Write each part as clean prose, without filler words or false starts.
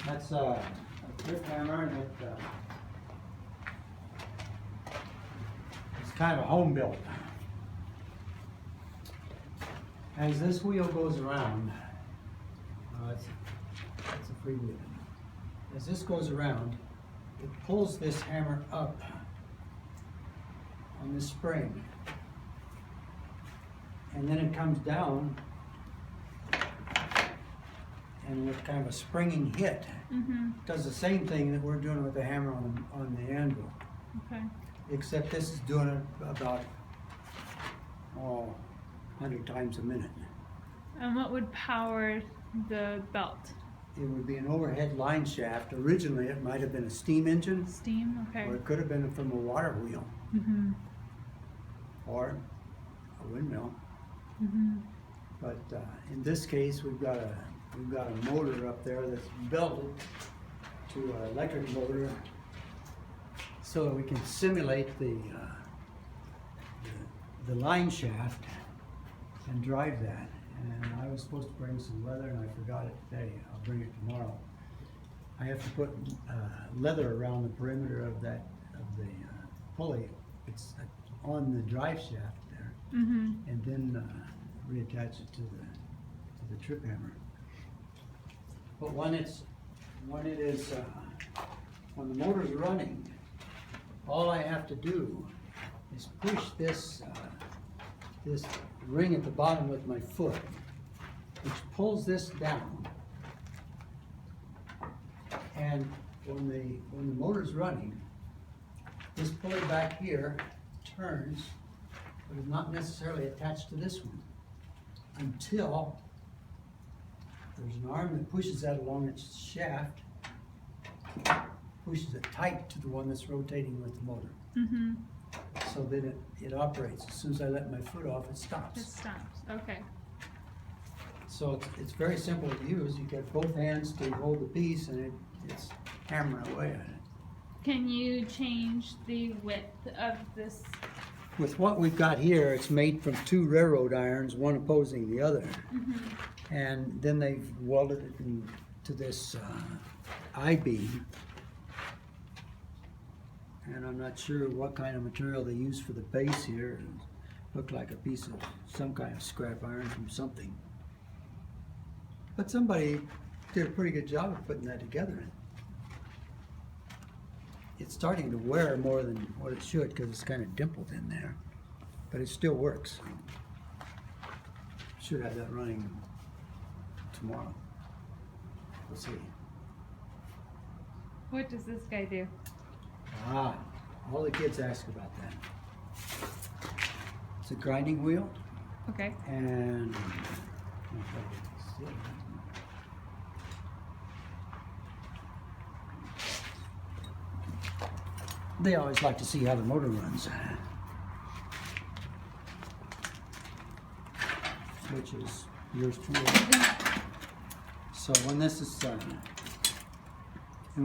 That's a trip hammer that it's kind of a home built. As this wheel goes around, it's a free wheel. As this goes around, it pulls this hammer up on this spring, and then it comes down, and with kind of a springing hit, does the same thing that we're doing with the hammer on the anvil. Okay. Except this is doing it about 100 times a minute. And what would power the belt? It would be an overhead line shaft. Originally, it might have been a steam engine, Steam? Okay. or it could have been from a water wheel, Mm-hmm. or a windmill. Mm-hmm. But in this case, we've got a motor up there that's belted to an electric motor, so that we can simulate the line shaft and drive that. And I was supposed to bring some leather, and I forgot it today. I'll bring it tomorrow. I have to put leather around the perimeter of the pulley. It's on the drive shaft there, Mm-hmm. and then reattach it to the trip hammer. But when the motor's running, all I have to do is push this ring at the bottom with my foot, which pulls this down. And when the motor's running, this pulley back here turns, but is not necessarily attached to this one until there's an arm that pushes that along its shaft, pushes it tight to the one that's rotating with the motor, Mm-hmm. so that it operates. As soon as I let my foot off, it It stops. stops. Okay. So it's very simple to use. You get both hands to hold the piece, and it's hammering away at it. Can you change the width of this? With what we've got here, it's made from two railroad irons, one opposing the other. Mm-hmm. And then they've welded it into this I-beam. And I'm not sure what kind of material they use for the base here. It looked like a piece of some kind of scrap iron from something. But somebody did a pretty good job of putting that together. It's starting to wear more than what it should because it's kind of dimpled in there. But it still works. Should have that running tomorrow. We'll see. What does this guy do? All the kids ask about that. It's a grinding wheel, Okay. and they always like to see how the motor runs, which is yours truly. So when this is, and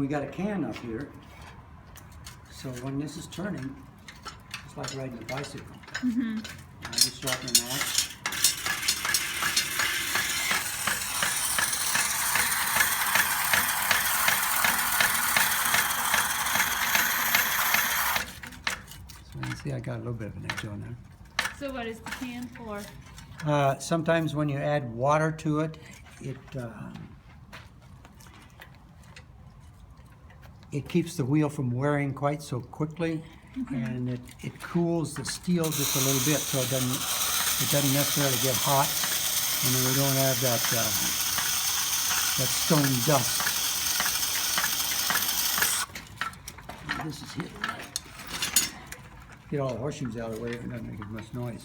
we got a can up here, so when this is turning, it's like riding a bicycle. Mm-hmm. I just sharpen an axe. So you can see I got a little bit of an edge on there. So what is the can for? Sometimes when you add water to it, it keeps the wheel from wearing quite so quickly, and it cools the steel just a little bit so it doesn't necessarily get hot, and then we don't have that stone dust. This is hitting. Get all the horseshoes out of the way, it doesn't make as much noise.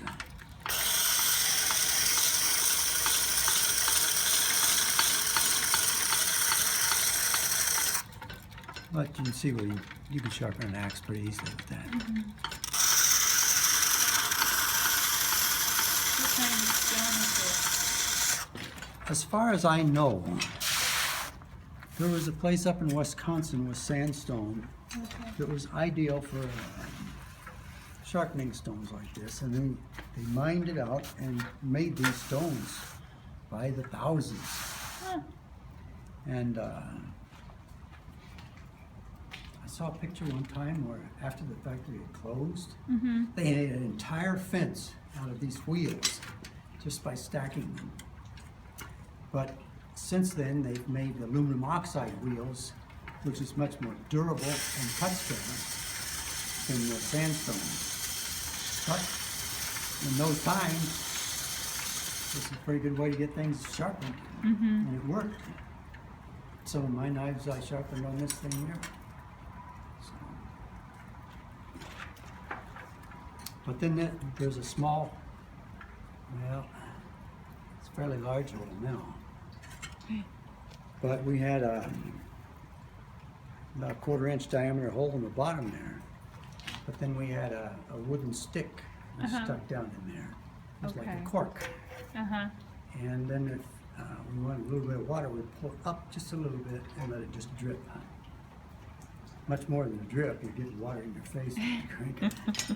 But you can see where you can sharpen an axe pretty easily with that. Mm-hmm. What kind of stone is it? As far as I know, there was a place up in Wisconsin with sandstone Okay. that was ideal for sharpening stones like this, and they mined it out and made these stones by the thousands. Huh. And saw a picture one time where after the factory had closed, Mm-hmm. they made an entire fence out of these wheels just by stacking them. But since then, they've made aluminum oxide wheels, which is much more durable and cuts better than the sandstone. But in those times, this is a pretty good way to get things sharpened, Mm-hmm. and it worked. Some of my knives I sharpened on this thing here. So. But then there's a small, well, it's a fairly large little mill. But we had a 1/4-inch diameter hole in the bottom there. But then we had a wooden stick stuck down in there. It was like Okay. a cork. Uh-huh. And then if we wanted a little bit of water, we'd pull it up just a little bit and let it just drip. Much more than a drip, you're getting water in your face when you drink it.